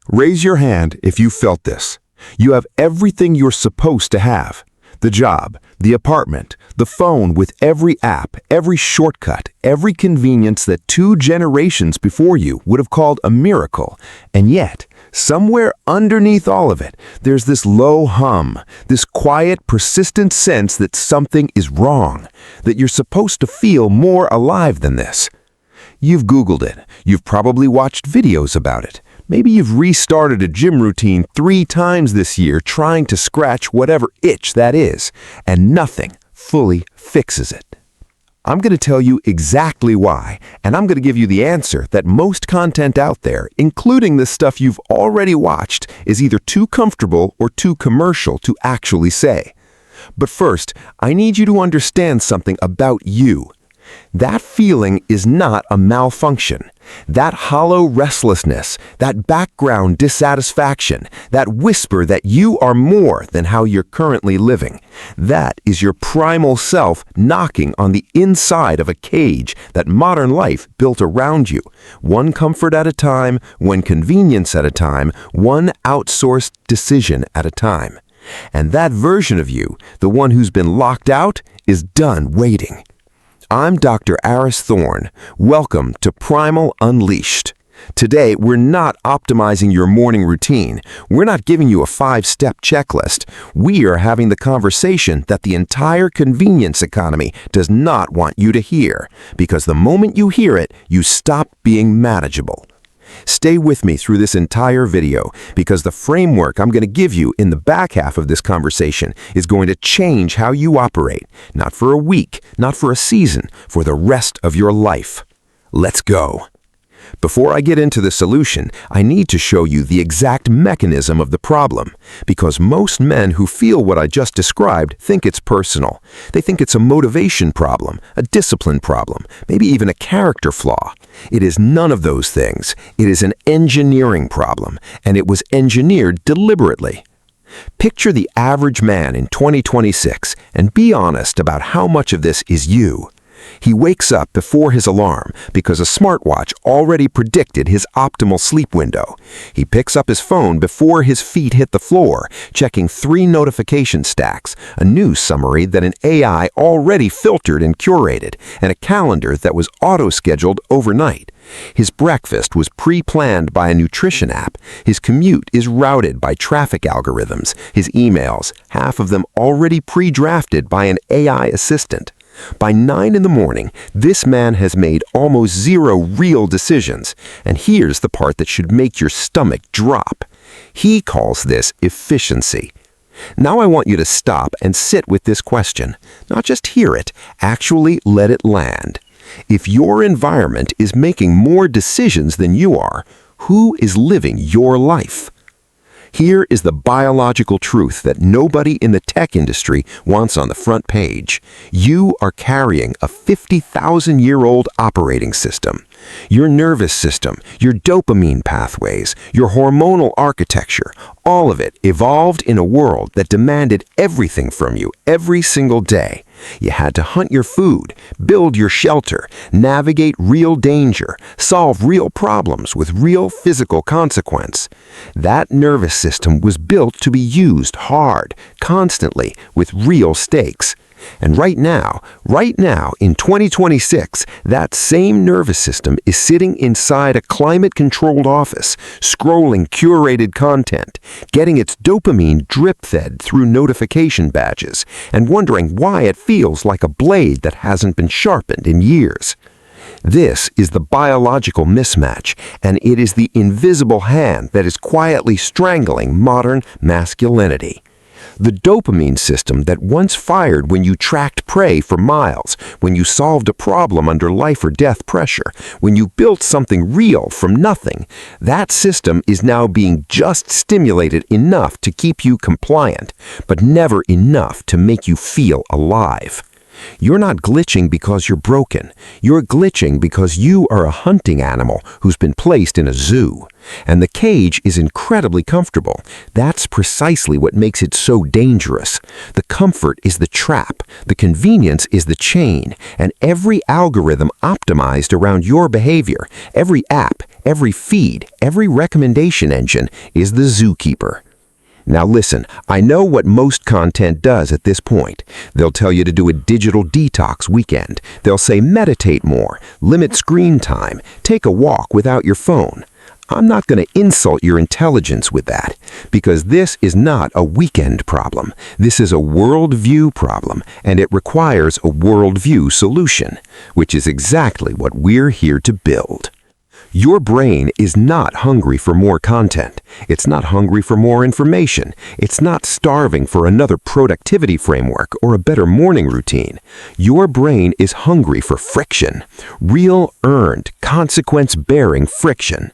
Raise your hand if you felt this. You have everything you're supposed to have. The job, the apartment, the phone with every app, every shortcut, every convenience that 2 generations before you would have called a miracle. And yet, somewhere underneath all of it, there's this low hum, this quiet, persistent sense that something is wrong, that you're supposed to feel more alive than this. You've Googled it. You've probably watched videos about it. Maybe you've restarted a gym routine 3 times this year trying to scratch whatever itch that is, and nothing fully fixes it. I'm going to tell you exactly why, and I'm going to give you the answer that most content out there, including the stuff you've already watched, is either too comfortable or too commercial to actually say. But first, I need you to understand something about you. That feeling is not a malfunction. That hollow restlessness, that background dissatisfaction, that whisper that you are more than how you're currently living, that is your primal self knocking on the inside of a cage that modern life built around you, one comfort at a time, one convenience at a time, one outsourced decision at a time. And that version of you, the one who's been locked out, is done waiting. I'm Dr. Aris Thorne. Welcome to Primal Unleashed. Today, we're not optimizing your morning routine. We're not giving you a 5-step checklist. We are having the conversation that the entire convenience economy does not want you to hear, because the moment you hear it, you stop being manageable. Stay with me through this entire video, because the framework I'm going to give you in the back half of this conversation is going to change how you operate, not for a week, not for a season, for the rest of your life. Let's go. Before I get into the solution, I need to show you the exact mechanism of the problem, because most men who feel what I just described think it's personal. They think it's a motivation problem, a discipline problem, maybe even a character flaw. It is none of those things. It is an engineering problem, and it was engineered deliberately. Picture the average man in 2026 and be honest about how much of this is you. He wakes up before his alarm because a smartwatch already predicted his optimal sleep window. He picks up his phone before his feet hit the floor, checking 3 notification stacks, a news summary that an AI already filtered and curated, and a calendar that was auto-scheduled overnight. His breakfast was pre-planned by a nutrition app. His commute is routed by traffic algorithms. His emails, half of them already pre-drafted by an AI assistant. By 9 in the morning, this man has made almost 0 real decisions, and here's the part that should make your stomach drop. He calls this efficiency. Now I want you to stop and sit with this question. Not just hear it, actually let it land. If your environment is making more decisions than you are, who is living your life? Here is the biological truth that nobody in the tech industry wants on the front page. You are carrying a 50,000-year-old operating system. Your nervous system, your dopamine pathways, your hormonal architecture, all of it evolved in a world that demanded everything from you every single day. You had to hunt your food, build your shelter, navigate real danger, solve real problems with real physical consequence. That nervous system was built to be used hard, constantly, with real stakes. And right now, in 2026, that same nervous system is sitting inside a climate-controlled office, scrolling curated content, getting its dopamine drip-fed through notification badges, and wondering why it feels like a blade that hasn't been sharpened in years. This is the biological mismatch, and it is the invisible hand that is quietly strangling modern masculinity. The dopamine system that once fired when you tracked prey for miles, when you solved a problem under life or death pressure, when you built something real from nothing, that system is now being just stimulated enough to keep you compliant, but never enough to make you feel alive. You're not glitching because you're broken. You're glitching because you are a hunting animal who's been placed in a zoo. And the cage is incredibly comfortable. That's precisely what makes it so dangerous. The comfort is the trap, the convenience is the chain, and every algorithm optimized around your behavior, every app, every feed, every recommendation engine is the zookeeper. Now listen, I know what most content does at this point. They'll tell you to do a digital detox weekend. They'll say meditate more, limit screen time, take a walk without your phone. I'm not going to insult your intelligence with that, because this is not a weekend problem. This is a worldview problem, and it requires a worldview solution, which is exactly what we're here to build. Your brain is not hungry for more content. It's not hungry for more information. It's not starving for another productivity framework or a better morning routine. Your brain is hungry for friction, real, earned, consequence-bearing friction.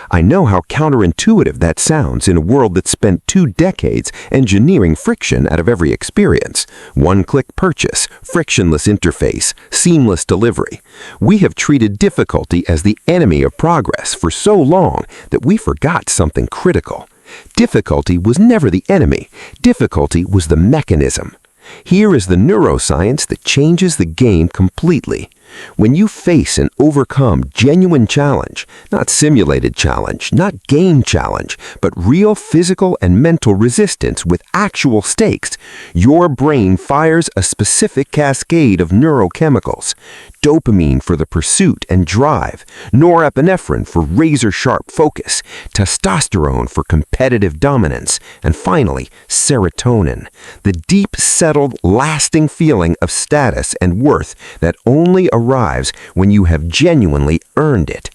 I know how counterintuitive that sounds in a world that spent 2 decades engineering friction out of every experience. One-click purchase, frictionless interface, seamless delivery. We have treated difficulty as the enemy of progress for so long that we forgot something critical. Difficulty was never the enemy. Difficulty was the mechanism. Here is the neuroscience that changes the game completely. When you face and overcome genuine challenge, not simulated challenge, not game challenge, but real physical and mental resistance with actual stakes, your brain fires a specific cascade of neurochemicals. Dopamine for the pursuit and drive, norepinephrine for razor-sharp focus, testosterone for competitive dominance, and finally, serotonin, the deep-settled, lasting feeling of status and worth that only arrives when you have genuinely earned it.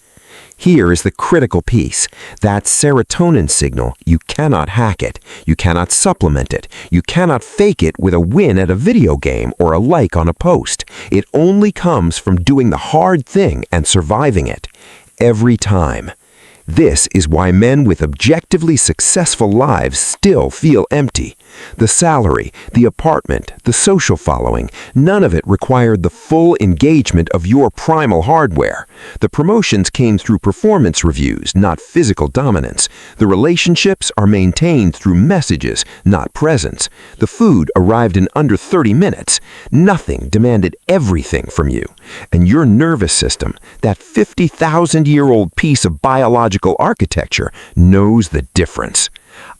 Here is the critical piece. That serotonin signal, you cannot hack it. You cannot supplement it. You cannot fake it with a win at a video game or a like on a post. It only comes from doing the hard thing and surviving it. Every time. This is why men with objectively successful lives still feel empty. The salary, the apartment, the social following, none of it required the full engagement of your primal hardware. The promotions came through performance reviews, not physical dominance. The relationships are maintained through messages, not presence. The food arrived in under 30 minutes. Nothing demanded everything from you. And your nervous system, that 50,000-year-old piece of biological architecture, knows the difference.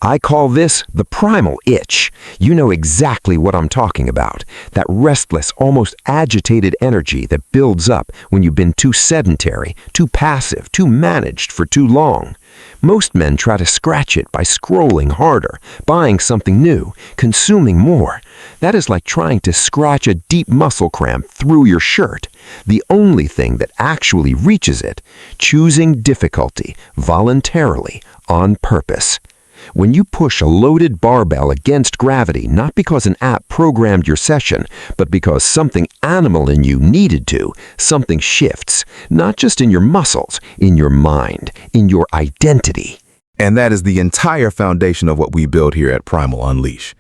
I call this the primal itch. You know exactly what I'm talking about. That restless, almost agitated energy that builds up when you've been too sedentary, too passive, too managed for too long. Most men try to scratch it by scrolling harder, buying something new, consuming more. That is like trying to scratch a deep muscle cramp through your shirt. The only thing that actually reaches it, choosing difficulty, voluntarily, on purpose. When you push a loaded barbell against gravity, not because an app programmed your session, but because something animal in you needed to, something shifts, not just in your muscles, in your mind, in your identity. And that is the entire foundation of what we build here at Primal Unleash.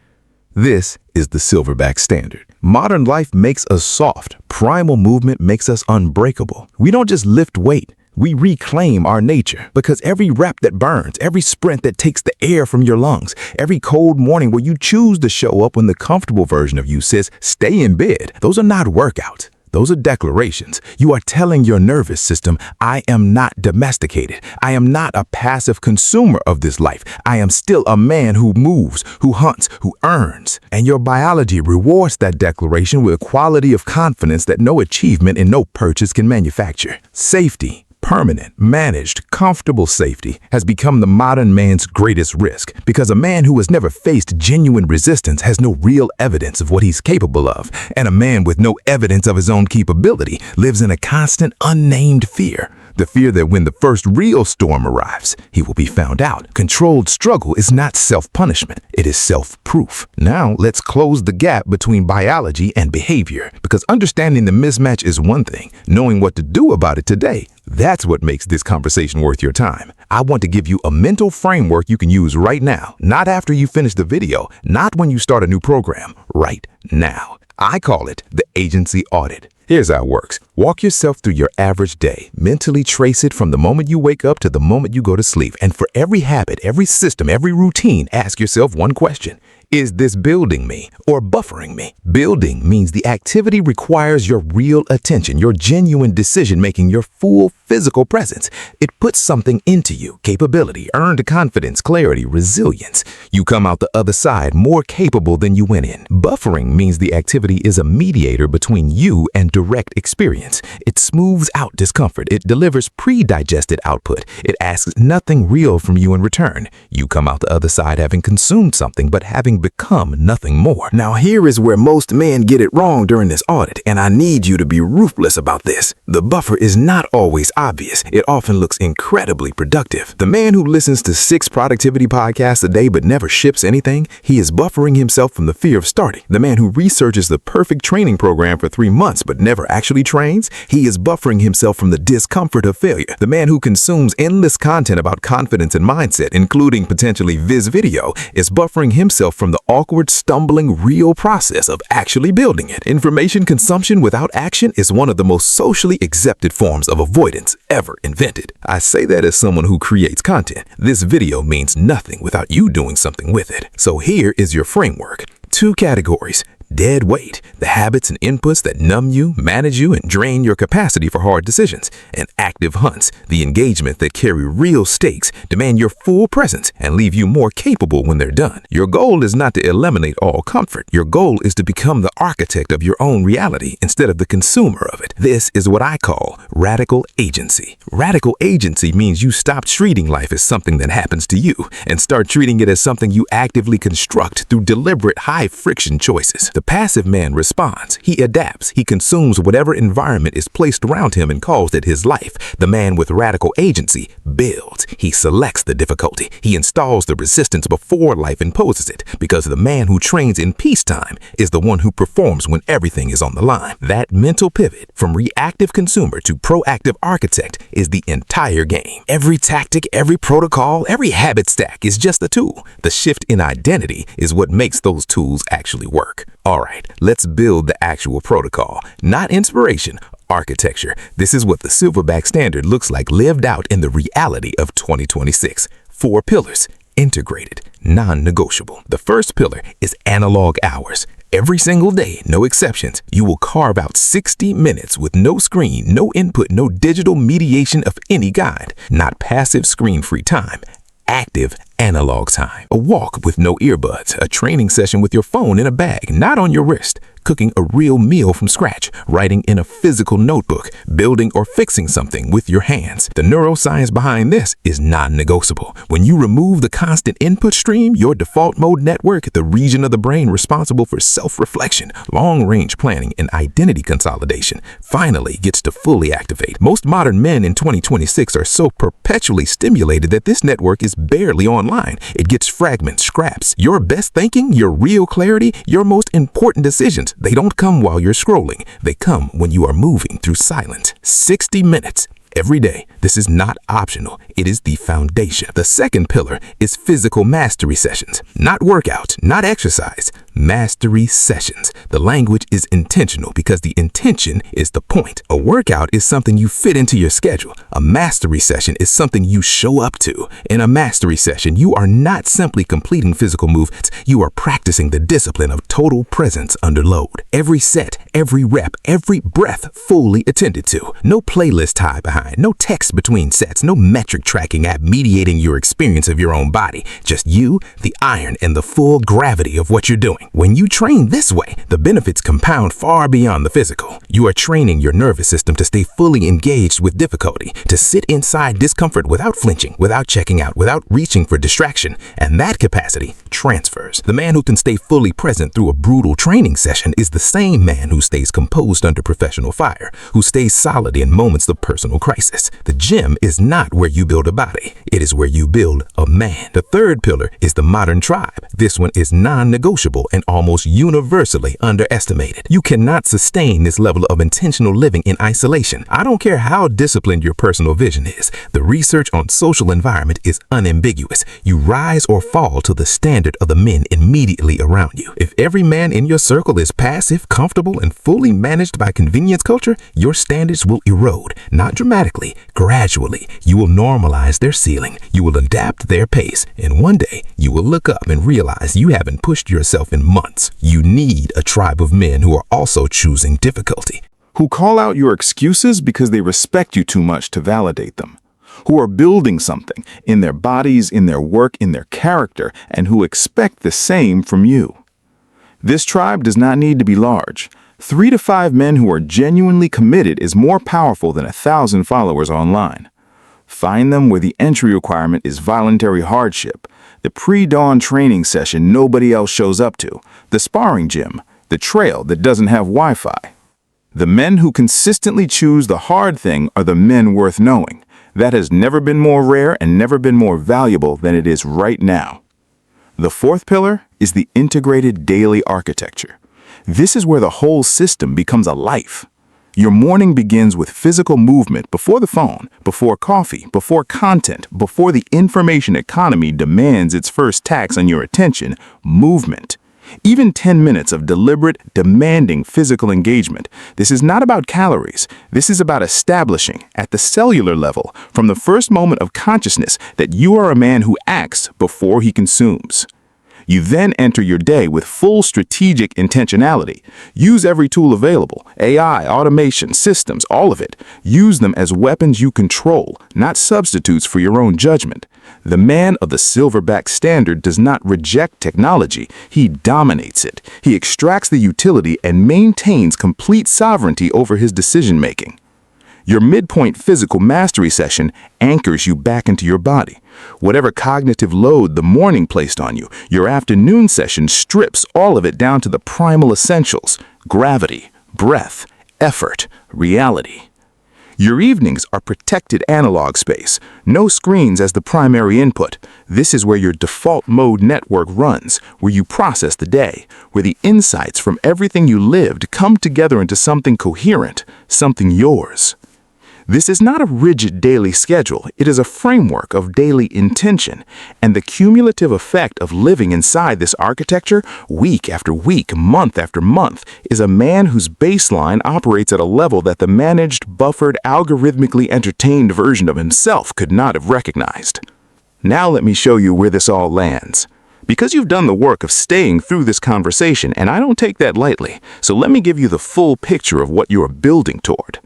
This is the silverback standard. Modern life makes us soft. Primal movement makes us unbreakable. We don't just lift weight. We reclaim our nature, because every rep that burns, every sprint that takes the air from your lungs, every cold morning where you choose to show up when the comfortable version of you says, stay in bed, those are not workouts. Those are declarations. You are telling your nervous system, I am not domesticated. I am not a passive consumer of this life. I am still a man who moves, who hunts, who earns. And your biology rewards that declaration with a quality of confidence that no achievement and no purchase can manufacture. Safety. Permanent, managed, comfortable safety has become the modern man's greatest risk, because a man who has never faced genuine resistance has no real evidence of what he's capable of, and a man with no evidence of his own capability lives in a constant, unnamed fear. The fear that when the first real storm arrives, he will be found out. Controlled struggle is not self-punishment, it is self-proof. Now, let's close the gap between biology and behavior, because understanding the mismatch is one thing. Knowing what to do about it today, that's what makes this conversation worth your time. I want to give you a mental framework you can use right now, not after you finish the video, not when you start a new program, right now. I call it the Agency Audit. Here's how it works. Walk yourself through your average day. Mentally trace it from the moment you wake up to the moment you go to sleep. And for every habit, every system, every routine, ask yourself one question. Is this building me or buffering me? Building means the activity requires your real attention, your genuine decision-making, your full physical presence. It puts something into you, capability, earned confidence, clarity, resilience. You come out the other side more capable than you went in. Buffering means the activity is a mediator between you and direct experience. It smooths out discomfort. It delivers pre-digested output. It asks nothing real from you in return. You come out the other side having consumed something, but having become nothing more. Now here is where most men get it wrong during this audit, and I need you to be ruthless about this. The buffer is not always obvious. It often looks incredibly productive. The man who listens to 6 productivity podcasts a day but never ships anything, he is buffering himself from the fear of starting. The man who researches the perfect training program for 3 months but never actually trains, he is buffering himself from the discomfort of failure. The man who consumes endless content about confidence and mindset, including potentially viz video, is buffering himself from the awkward, stumbling, real process of actually building it. Information consumption without action is one of the most socially accepted forms of avoidance ever invented. I say that as someone who creates content. This video means nothing without you doing something with it. So here is your framework. 2 categories. Dead weight, the habits and inputs that numb you, manage you, and drain your capacity for hard decisions. And active hunts, the engagement that carry real stakes, demand your full presence, and leave you more capable when they're done. Your goal is not to eliminate all comfort. Your goal is to become the architect of your own reality instead of the consumer of it. This is what I call radical agency. Radical agency means you stop treating life as something that happens to you and start treating it as something you actively construct through deliberate, high-friction choices. The passive man responds. He adapts. He consumes whatever environment is placed around him and calls it his life. The man with radical agency builds. He selects the difficulty. He installs the resistance before life imposes it, because the man who trains in peacetime is the one who performs when everything is on the line. That mental pivot from reactive consumer to proactive architect is the entire game. Every tactic, every protocol, every habit stack is just a tool. The shift in identity is what makes those tools actually work. All right, let's build the actual protocol, not inspiration, architecture. This is what the Silverback Standard looks like lived out in the reality of 2026. 4 pillars, integrated, non-negotiable. The first pillar is analog hours. Every single day, no exceptions, you will carve out 60 minutes with no screen, no input, no digital mediation of any kind. Not passive screen-free time. Active analog time. A walk with no earbuds, a training session with your phone in a bag, not on your wrist, cooking a real meal from scratch, writing in a physical notebook, building or fixing something with your hands. The neuroscience behind this is non-negotiable. When you remove the constant input stream, your default mode network, the region of the brain responsible for self-reflection, long-range planning, and identity consolidation, finally gets to fully activate. Most modern men in 2026 are so perpetually stimulated that this network is barely online. It gets fragments, scraps. Your best thinking, your real clarity, your most important decisions, they don't come while you're scrolling. They come when you are moving through silence. 60 minutes. Every day. This is not optional. It is the foundation. The second pillar is physical mastery sessions. Not workout, not exercise. Mastery sessions. The language is intentional because the intention is the point. A workout is something you fit into your schedule. A mastery session is something you show up to. In a mastery session, you are not simply completing physical movements. You are practicing the discipline of total presence under load. Every set, every rep, every breath fully attended to. No playlist tied behind. No text between sets, no metric tracking app mediating your experience of your own body. Just you, the iron, and the full gravity of what you're doing. When you train this way, the benefits compound far beyond the physical. You are training your nervous system to stay fully engaged with difficulty, to sit inside discomfort without flinching, without checking out, without reaching for distraction, and that capacity transfers. The man who can stay fully present through a brutal training session is the same man who stays composed under professional fire, who stays solid in moments of personal crisis. The gym is not where you build a body. It is where you build a man. The third pillar is the modern tribe. This one is non-negotiable and almost universally underestimated. You cannot sustain this level of intentional living in isolation. I don't care how disciplined your personal vision is. The research on social environment is unambiguous. You rise or fall to the standard of the men immediately around you. If every man in your circle is passive, comfortable, and fully managed by convenience culture, your standards will erode, not dramatically, gradually. You will normalize their ceiling. You will adapt their pace, and one day you will look up and realize you haven't pushed yourself in months. You need a tribe of men who are also choosing difficulty. Who call out your excuses because they respect you too much to validate them. Who are building something in their bodies, in their work, in their character, and who expect the same from you. This tribe does not need to be large. 3 to 5 men who are genuinely committed is more powerful than 1,000 followers online. Find them where the entry requirement is voluntary hardship, the pre-dawn training session nobody else shows up to, the sparring gym, the trail that doesn't have Wi-Fi. The men who consistently choose the hard thing are the men worth knowing. That has never been more rare and never been more valuable than it is right now. The fourth pillar is the integrated daily architecture. This is where the whole system becomes a life. Your morning begins with physical movement before the phone, before coffee, before content, before the information economy demands its first tax on your attention, movement. Even 10 minutes of deliberate, demanding physical engagement. This is not about calories. This is about establishing, at the cellular level, from the first moment of consciousness, that you are a man who acts before he consumes. You then enter your day with full strategic intentionality. Use every tool available, AI, automation, systems, all of it. Use them as weapons you control, not substitutes for your own judgment. The man of the silverback standard does not reject technology. He dominates it. He extracts the utility and maintains complete sovereignty over his decision-making. Your midpoint physical mastery session anchors you back into your body. Whatever cognitive load the morning placed on you, your afternoon session strips all of it down to the primal essentials: gravity, breath, effort, reality. Your evenings are protected analog space. No screens as the primary input. This is where your default mode network runs, where you process the day, where the insights from everything you lived come together into something coherent, something yours. This is not a rigid daily schedule. It is a framework of daily intention, and the cumulative effect of living inside this architecture, week after week, month after month, is a man whose baseline operates at a level that the managed, buffered, algorithmically entertained version of himself could not have recognized. Now let me show you where this all lands. Because you've done the work of staying through this conversation, and I don't take that lightly, so let me give you the full picture of what you are building toward.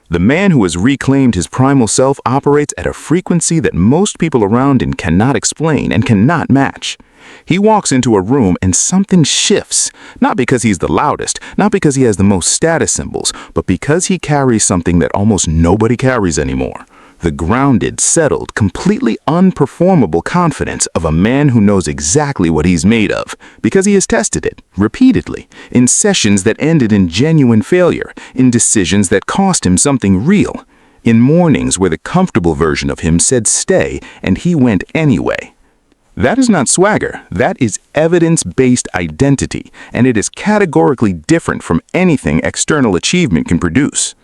The man who has reclaimed his primal self operates at a frequency that most people around him cannot explain and cannot match. He walks into a room and something shifts, not because he's the loudest, not because he has the most status symbols, but because he carries something that almost nobody carries anymore. The grounded, settled, completely unperformable confidence of a man who knows exactly what he's made of, because he has tested it, repeatedly, in sessions that ended in genuine failure, in decisions that cost him something real, in mornings where the comfortable version of him said stay, and he went anyway. That is not swagger, that is evidence-based identity, and it is categorically different from anything external achievement can produce.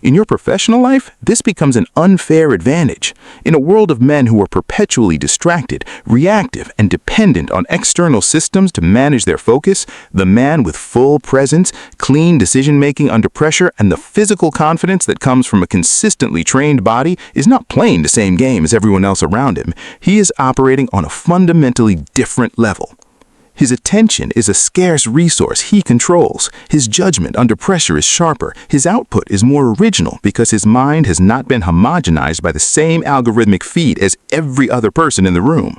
In your professional life, this becomes an unfair advantage. In a world of men who are perpetually distracted, reactive, and dependent on external systems to manage their focus, the man with full presence, clean decision-making under pressure, and the physical confidence that comes from a consistently trained body is not playing the same game as everyone else around him. He is operating on a fundamentally different level. His attention is a scarce resource he controls. His judgment under pressure is sharper. His output is more original because his mind has not been homogenized by the same algorithmic feed as every other person in the room.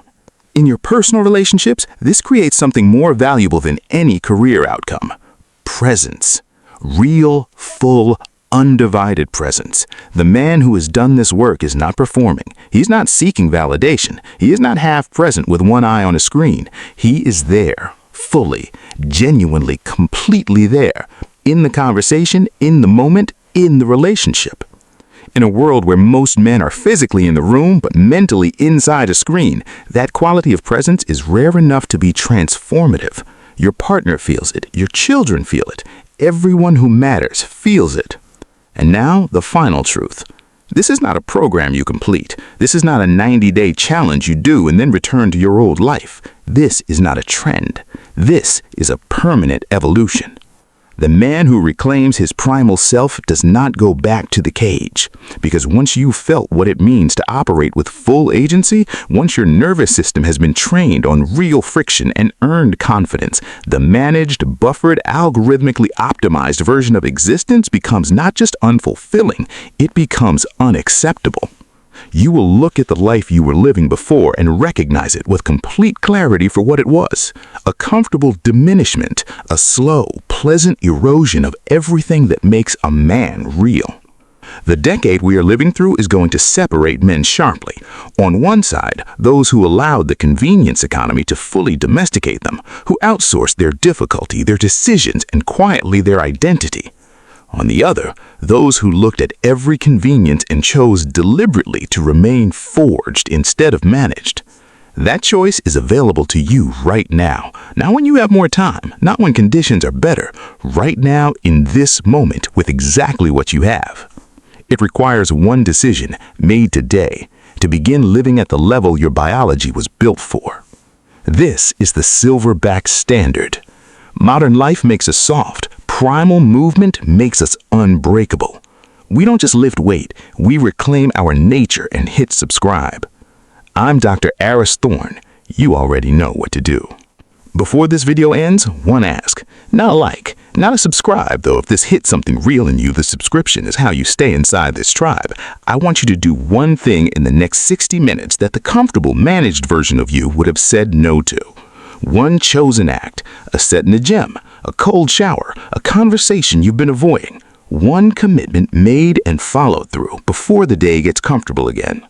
In your personal relationships, this creates something more valuable than any career outcome: presence. Real, full, undivided presence. The man who has done this work is not performing. He's not seeking validation. He is not half present with one eye on a screen. He is there, fully, genuinely, completely there, in the conversation, in the moment, in the relationship. In a world where most men are physically in the room but mentally inside a screen, that quality of presence is rare enough to be transformative. Your partner feels it. Your children feel it. Everyone who matters feels it. And now, the final truth. This is not a program you complete. This is not a 90-day challenge you do and then return to your old life. This is not a trend. This is a permanent evolution. The man who reclaims his primal self does not go back to the cage. Because once you've felt what it means to operate with full agency, once your nervous system has been trained on real friction and earned confidence, the managed, buffered, algorithmically optimized version of existence becomes not just unfulfilling, it becomes unacceptable. You will look at the life you were living before and recognize it with complete clarity for what it was. A comfortable diminishment, a slow, pleasant erosion of everything that makes a man real. The decade we are living through is going to separate men sharply. On one side, those who allowed the convenience economy to fully domesticate them, who outsourced their difficulty, their decisions, and quietly their identity. On the other, those who looked at every convenience and chose deliberately to remain forged instead of managed. That choice is available to you right now. Not when you have more time, not when conditions are better. Right now, in this moment, with exactly what you have. It requires one decision, made today, to begin living at the level your biology was built for. This is the silverback standard. Modern life makes us soft. Primal movement makes us unbreakable. We don't just lift weight, we reclaim our nature and hit subscribe. I'm Dr. Aris Thorne. You already know what to do. Before this video ends, one ask. Not a like, not a subscribe, though if this hits something real in you, the subscription is how you stay inside this tribe. I want you to do one thing in the next 60 minutes that the comfortable, managed version of you would have said no to. One chosen act, a set in the gym, a cold shower, a conversation you've been avoiding. One commitment made and followed through before the day gets comfortable again.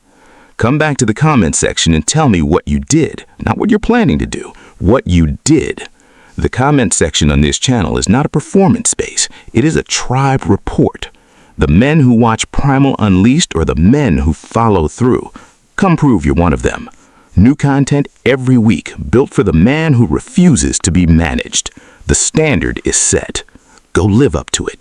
Come back to the comment section and tell me what you did, not what you're planning to do, what you did. The comment section on this channel is not a performance space. It is a tribe report. The men who watch Primal Unleashed or the men who follow through. Come prove you're one of them. New content every week, built for the man who refuses to be managed. The standard is set. Go live up to it.